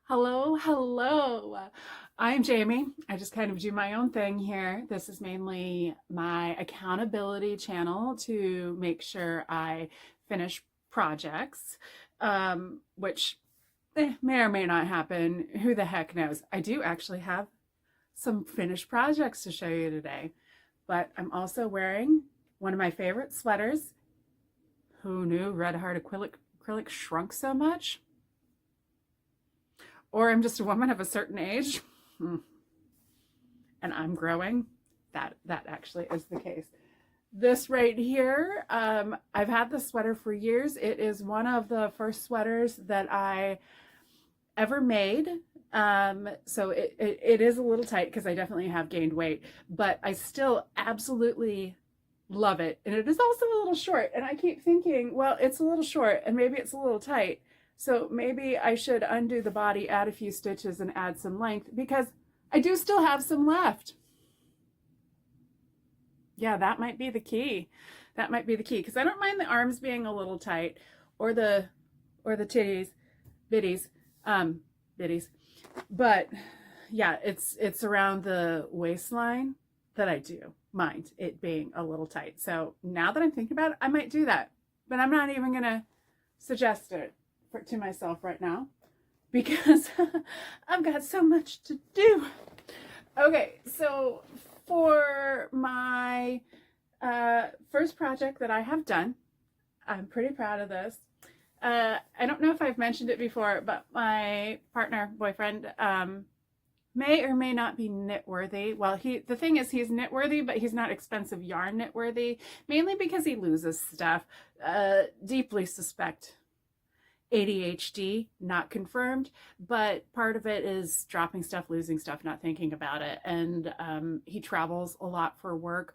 Hello, hello. I'm Jamie. I just kind of do my own thing here. This is mainly my accountability channel to make sure I finish projects, which may or may not happen. Who the heck knows? I do actually have some finished projects to show you today, but I'm also wearing one of my favorite sweaters. Who knew Red Heart acrylic shrunk so much? Or I'm just a woman of a certain age and I'm growing. That actually is the case. This right here, I've had this sweater for years. It is one of the first sweaters that I ever made. So it is a little tight because I definitely have gained weight, but I still absolutely love it. And it is also a little short. And I keep thinking, well, it's a little short and maybe it's a little tight. So maybe I should undo the body, add a few stitches, and add some length because I do still have some left. Yeah, that might be the key. That might be the key because I don't mind the arms being a little tight or the titties, bitties, bitties. But yeah, it's around the waistline that I do mind it being a little tight. So now that I'm thinking about it, I might do that. But I'm not even gonna suggest it to myself right now because I've got so much to do. Okay, so for my first project that I have done, I'm pretty proud of this. I don't know if I've mentioned it before, but my partner, boyfriend, may or may not be knit worthy. Well, the thing is he's knit worthy, but he's not expensive yarn knit worthy, mainly because he loses stuff. Deeply suspect ADHD, not confirmed, but part of it is dropping stuff, losing stuff, not thinking about it. And he travels a lot for work.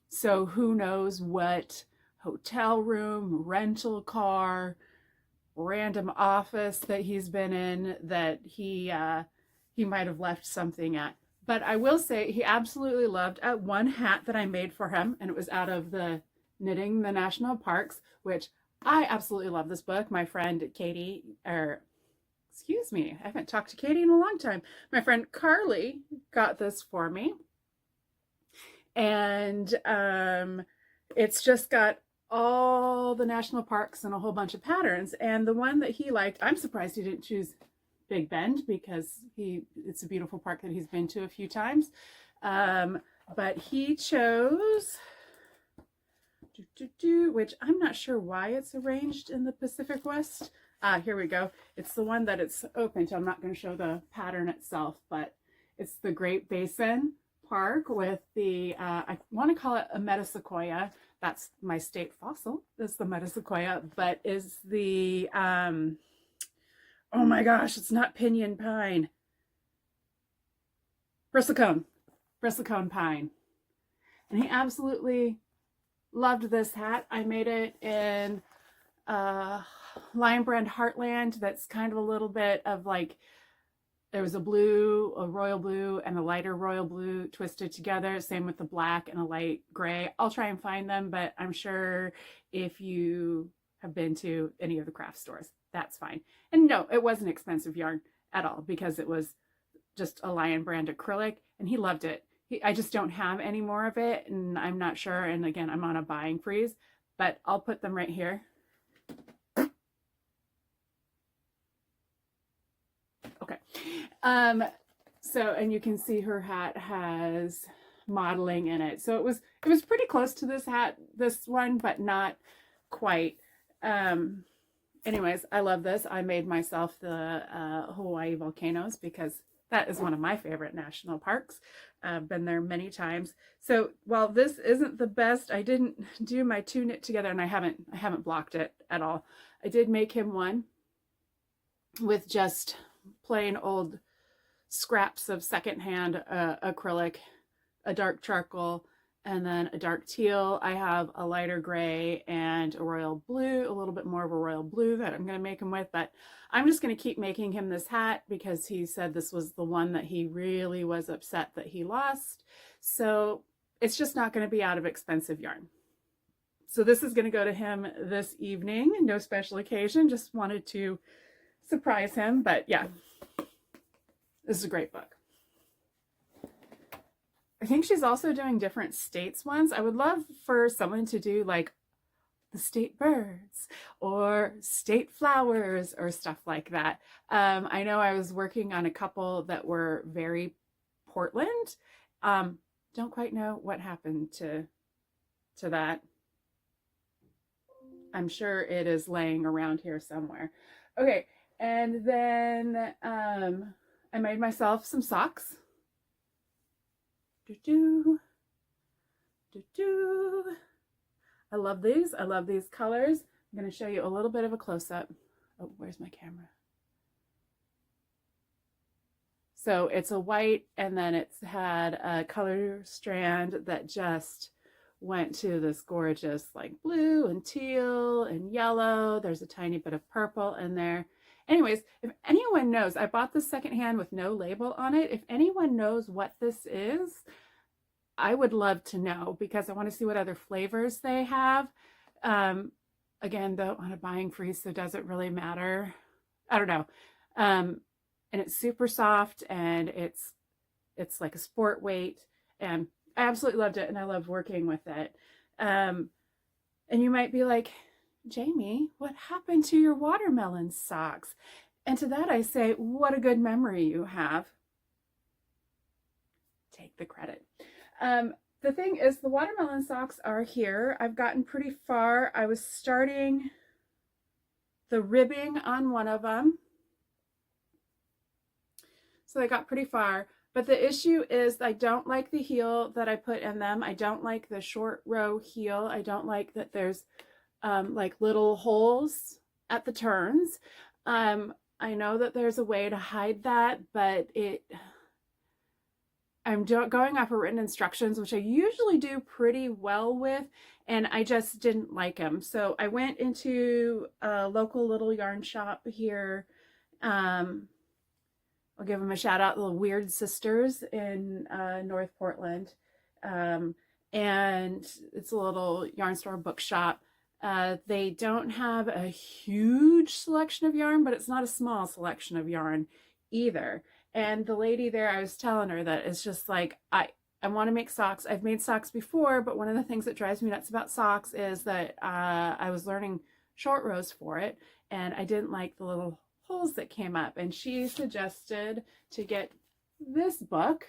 So who knows what hotel room, rental car, random office that he's been in that he might have left something at. But I will say he absolutely loved one hat that I made for him, and it was out of the Knitting the National Parks, which I absolutely love this book. My friend Katie, or excuse me, I haven't talked to Katie in a long time. My friend Carly got this for me. And it's just got all the national parks and a whole bunch of patterns. And the one that he liked, I'm surprised he didn't choose Big Bend because it's a beautiful park that he's been to a few times. But he chose which I'm not sure why it's arranged in the Pacific West. Here we go. It's the one that it's open to. I'm not going to show the pattern itself, but it's the Great Basin Park with the, I want to call it a metasequoia. That's my state fossil, is the metasequoia, but is the, oh my gosh, it's not pinyon pine. Bristlecone pine. And he absolutely loved this hat. I made it in Lion Brand Heartland. That's kind of a little bit of like, there was a blue, a royal blue, and a lighter royal blue twisted together. Same with the black and a light gray. I'll try and find them, but I'm sure if you have been to any of the craft stores, that's fine. And no, it wasn't expensive yarn at all because it was just a Lion Brand acrylic, and he loved it. I just don't have any more of it, and I'm not sure. And again, I'm on a buying freeze, but I'll put them right here. Okay. So, and you can see her hat has modeling in it. So it was pretty close to this hat, this one, but not quite. Anyways, I love this. I made myself the Hawaii volcanoes because that is one of my favorite national parks. I've been there many times. So while this isn't the best, I didn't do my two knit together, and I haven't blocked it at all. I did make him one with just plain old scraps of secondhand acrylic, a dark charcoal, and then a dark teal. I have a lighter gray and a royal blue, a little bit more of a royal blue that I'm going to make him with, but I'm just going to keep making him this hat because he said this was the one that he really was upset that he lost. So it's just not going to be out of expensive yarn. So this is going to go to him this evening. No special occasion, just wanted to surprise him, but yeah. This is a great book. I think she's also doing different states ones. I would love for someone to do like the state birds or state flowers or stuff like that. I know I was working on a couple that were very Portland. Don't quite know what happened to that. I'm sure it is laying around here somewhere. Okay, and then I made myself some socks. Do-do, do-do. I love these. I love these colors. I'm going to show you a little bit of a close-up. Oh, where's my camera? So it's a white, and then it's had a color strand that just went to this gorgeous like blue and teal and yellow. There's a tiny bit of purple in there. Anyways, if anyone knows, I bought this secondhand with no label on it. If anyone knows what this is, I would love to know, because I want to see what other flavors they have. Again, though, on a buying freeze, so does it really matter? I don't know. And it's super soft, and it's like a sport weight, and I absolutely loved it, and I love working with it. And you might be like, Jamie, what happened to your watermelon socks? And to that I say, what a good memory you have. Take the credit. The thing is, the watermelon socks are here. I've gotten pretty far. I was starting the ribbing on one of them, so I got pretty far. But the issue is I don't like the heel that I put in them. I don't like the short row heel. I don't like that there's like little holes at the turns. I know that there's a way to hide that, but I'm going off of written instructions, which I usually do pretty well with, and I just didn't like them. So I went into a local little yarn shop here. I'll give them a shout out, the Weird Sisters in North Portland. And it's a little yarn store bookshop. They don't have a huge selection of yarn, but it's not a small selection of yarn either. And the lady there, I was telling her that it's just like, I want to make socks. I've made socks before, but one of the things that drives me nuts about socks is that I was learning short rows for it, and I didn't like the little holes that came up. And she suggested to get this book,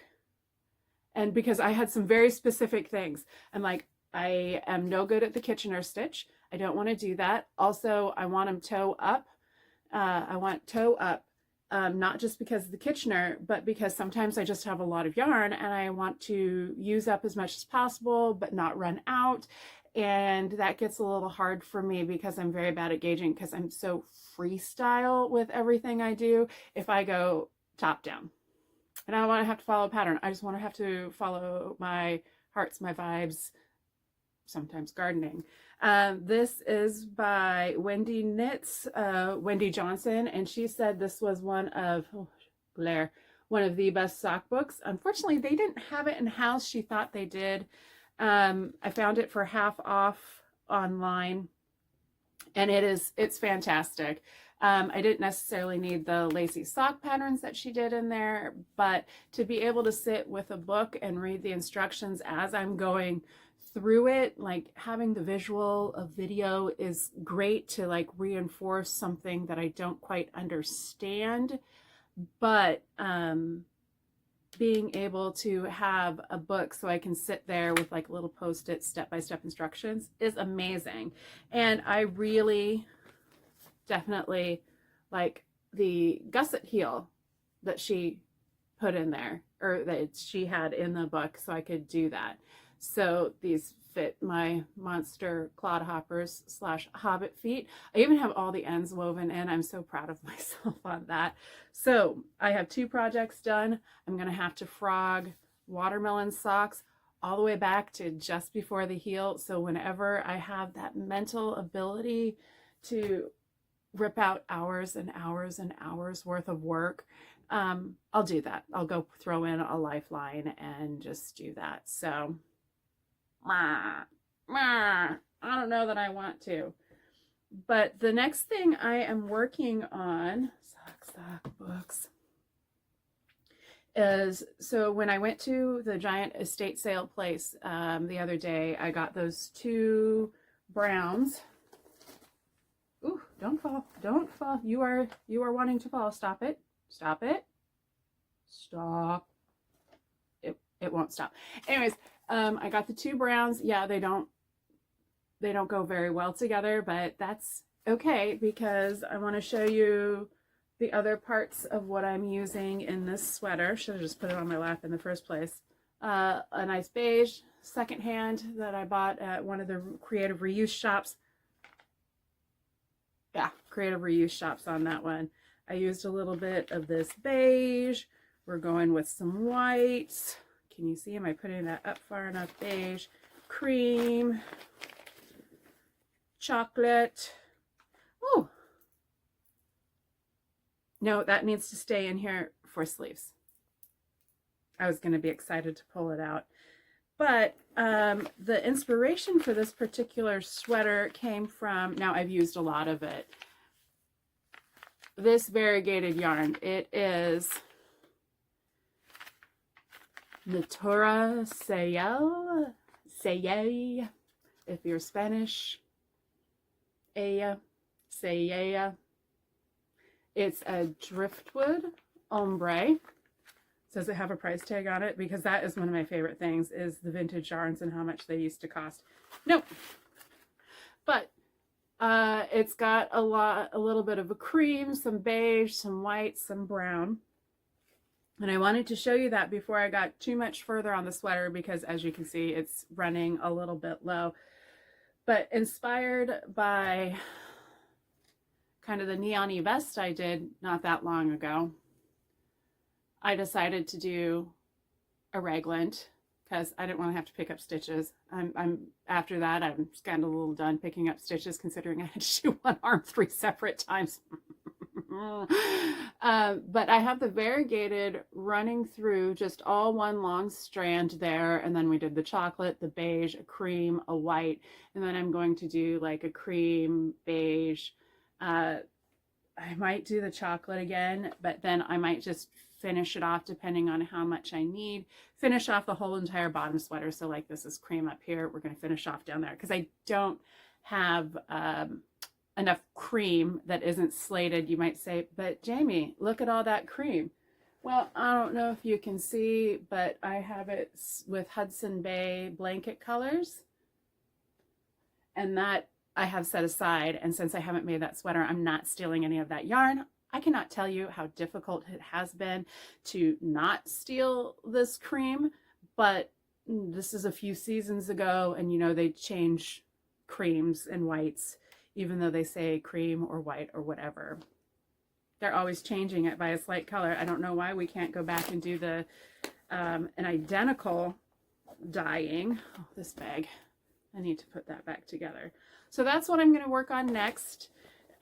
and because I had some very specific things, I'm like, I am no good at the Kitchener stitch. I don't want to do that. Also, I want them toe up. I want toe up. Not just because of the Kitchener, but because sometimes I just have a lot of yarn and I want to use up as much as possible, but not run out. And that gets a little hard for me because I'm very bad at gauging, because I'm so freestyle with everything I do. If I go top down, and I don't want to have to follow a pattern. I just want to have to follow my hearts, my vibes, sometimes gardening. This is by Wendy Knits, Wendy Johnson, and she said this was one of the best sock books. Unfortunately, they didn't have it in house. She thought they did. I found it for half off online, and it's fantastic. I didn't necessarily need the lacy sock patterns that she did in there, but to be able to sit with a book and read the instructions as I'm going through it, like having the visual of video is great to like reinforce something that I don't quite understand. But being able to have a book so I can sit there with like little post-it step-by-step instructions is amazing. And I really definitely like the gusset heel that she put in there, or that she had in the book, so I could do that. So these fit my monster clodhoppers / hobbit feet. I even have all the ends woven in. I'm so proud of myself on that. So I have 2 projects done. I'm going to have to frog watermelon socks all the way back to just before the heel. So whenever I have that mental ability to rip out hours and hours and hours worth of work, I'll do that. I'll go throw in a lifeline and just do that. So I don't know that I want to. But the next thing I am working on, sock books. is, so when I went to the giant estate sale place the other day, I got those 2 browns. Ooh, don't fall, don't fall. You are wanting to fall. Stop it, stop it, stop. It won't stop. Anyways, I got the 2 browns. Yeah, they don't go very well together, but that's okay because I want to show you the other parts of what I'm using in this sweater. Should have just put it on my lap in the first place. A nice beige secondhand that I bought at one of the creative reuse shops. Yeah, creative reuse shops on that one. I used a little bit of this beige. We're going with some whites. Can you see? Am I putting that up far enough? Beige, cream, chocolate. Oh, no, that needs to stay in here for sleeves. I was going to be excited to pull it out. But the inspiration for this particular sweater came from, now I've used a lot of it, this variegated yarn. It is Natura Sayel, if you're Spanish, Ella, Sayel. It's a driftwood ombre. Does it have a price tag on it? Because that is one of my favorite things, is the vintage yarns and how much they used to cost. Nope. But it's got a little bit of a cream, some beige, some white, some brown. And I wanted to show you that before I got too much further on the sweater, because as you can see, it's running a little bit low. But inspired by kind of the neon-y vest I did not that long ago, I decided to do a raglan because I didn't want to have to pick up stitches. After that, I'm just kind of a little done picking up stitches, considering I had to do one arm 3 separate times. But I have the variegated running through just all one long strand there, and then we did the chocolate, the beige, a cream, a white, and then I'm going to do like a cream, beige. I might do the chocolate again, but then I might just finish it off depending on how much I need. Finish off the whole entire bottom sweater. So like this is cream up here. We're going to finish off down there because I don't have enough cream that isn't slated. You might say, but Jamie, look at all that cream. Well, I don't know if you can see, but I have it with Hudson Bay blanket colors. And that I have set aside. And since I haven't made that sweater, I'm not stealing any of that yarn. I cannot tell you how difficult it has been to not steal this cream, but this is a few seasons ago, and you know, they change creams and whites, even though they say cream or white or whatever. They're always changing it by a slight color. I don't know why we can't go back and do the an identical dyeing. Oh, this bag. I need to put that back together. So that's what I'm going to work on next.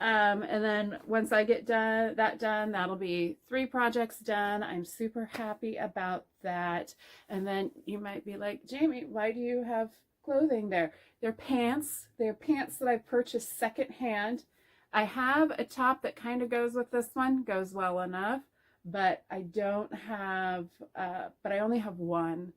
And then once I get that done, that'll be 3 projects done. I'm super happy about that. And then you might be like, Jamie, why do you have clothing there? They're pants. They're pants that I purchased secondhand. I have a top that kind of goes with this one, goes well enough, but I don't have, but I only have one.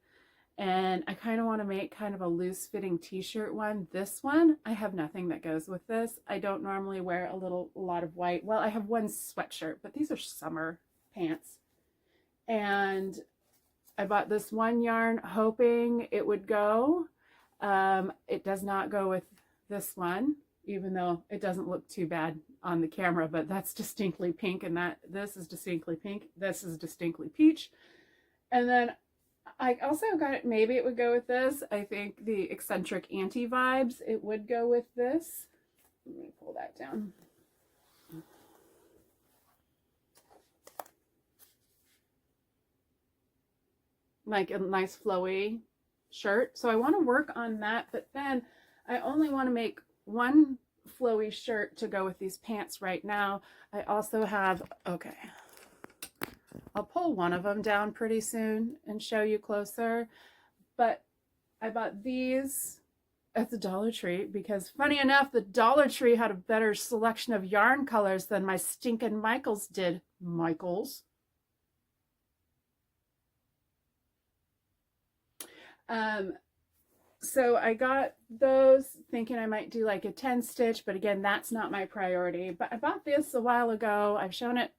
And I kind of want to make kind of a loose fitting t-shirt one. This one, I have nothing that goes with this. I don't normally wear a lot of white. Well, I have one sweatshirt, but these are summer pants. And I bought this one yarn hoping it would go. It does not go with this one, even though it doesn't look too bad on the camera, but that's distinctly pink, and this is distinctly pink. This is distinctly peach. And then I also got it, maybe it would go with this. I think the eccentric auntie vibes, it would go with this. Let me pull that down. Like a nice flowy shirt. So I want to work on that, but then I only want to make one flowy shirt to go with these pants right now. I also have, okay, I'll pull one of them down pretty soon and show you closer. But I bought these at the Dollar Tree because, funny enough, the Dollar Tree had a better selection of yarn colors than my stinking Michaels did. Michaels. Um, so I got those thinking I might do like a 10 stitch, but again, that's not my priority. But I bought this a while ago. I've shown it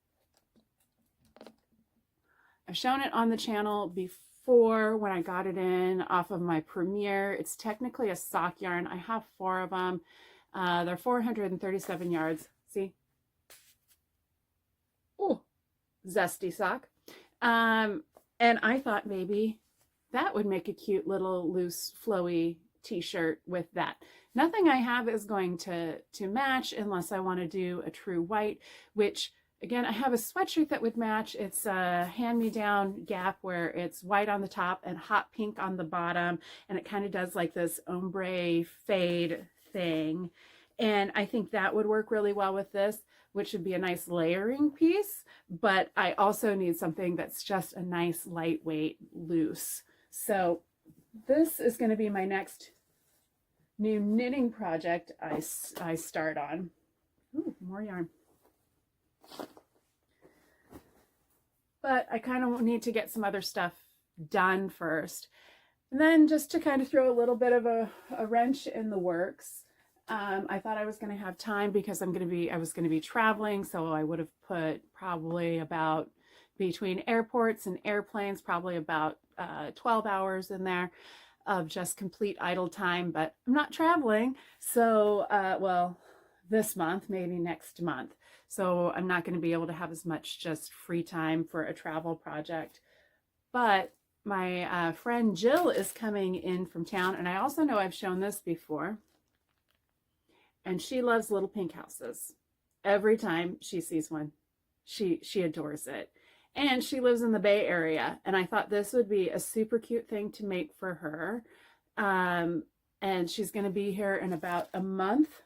on the channel before when I got it in off of my Premier. It's technically a sock yarn. I have 4 of them. They're 437 yards. See? Oh, zesty sock. And I thought maybe that would make a cute little loose flowy t-shirt with that. Nothing I have is going to match unless I want to do a true white, which again, I have a sweatshirt that would match. It's a hand-me-down Gap where it's white on the top and hot pink on the bottom, and it kind of does like this ombre fade thing. And I think that would work really well with this, which would be a nice layering piece, but I also need something that's just a nice lightweight loose. So this is going to be my next new knitting project I start on. Ooh, more yarn. But I kind of need to get some other stuff done first. And then just to kind of throw a little bit of a wrench in the works, I thought I was going to have time because I was going to be traveling, so I would have put probably about, between airports and airplanes, probably about 12 hours in there of just complete idle time, but I'm not traveling. So, well, this month, maybe next month. So I'm not going to be able to have as much just free time for a travel project. But my friend Jill is coming in from town, and I also know I've shown this before. And she loves little pink houses. Every time she sees one, she adores it. And she lives in the Bay Area, and I thought this would be a super cute thing to make for her. And she's going to be here in about a month.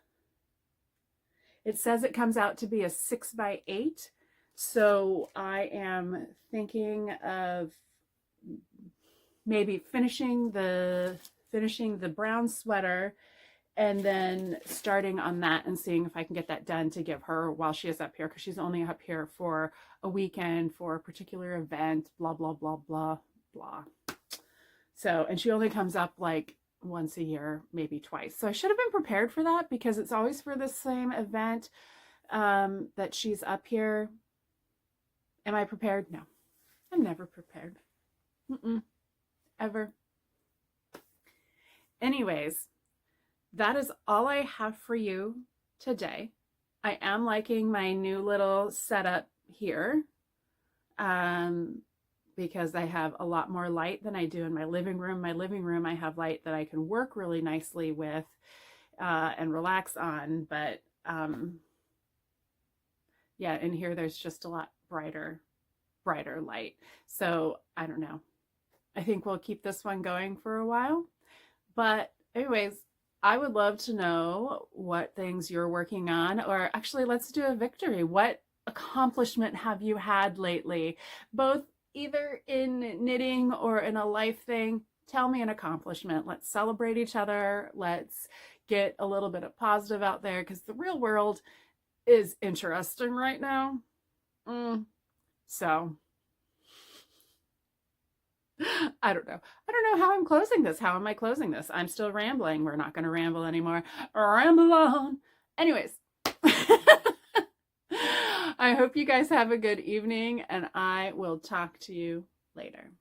It says it comes out to be a 6x8. So I am thinking of maybe finishing the brown sweater and then starting on that and seeing if I can get that done to give her while she is up here, because she's only up here for a weekend for a particular event, blah, blah, blah, blah, blah. So, and she only comes up like once a year, maybe twice. So I should have been prepared for that because it's always for the same event that she's up here. Am I prepared? No, I'm never prepared. Ever. Anyways, that is all I have for you today. I am liking my new little setup here because I have a lot more light than I do in my living room. My living room, I have light that I can work really nicely with and relax on. But yeah, in here there's just a lot brighter light. So I don't know. I think we'll keep this one going for a while. But anyways, I would love to know what things you're working on, or actually let's do a victory. What accomplishment have you had lately? Both either in knitting or in a life thing. Tell me an accomplishment. Let's celebrate each other. Let's get a little bit of positive out there because the real world is interesting right now. So I don't know. I don't know how I'm closing this. How am I closing this? I'm still rambling. We're not going to ramble anymore. Ramble on. Anyways, I hope you guys have a good evening, and I will talk to you later.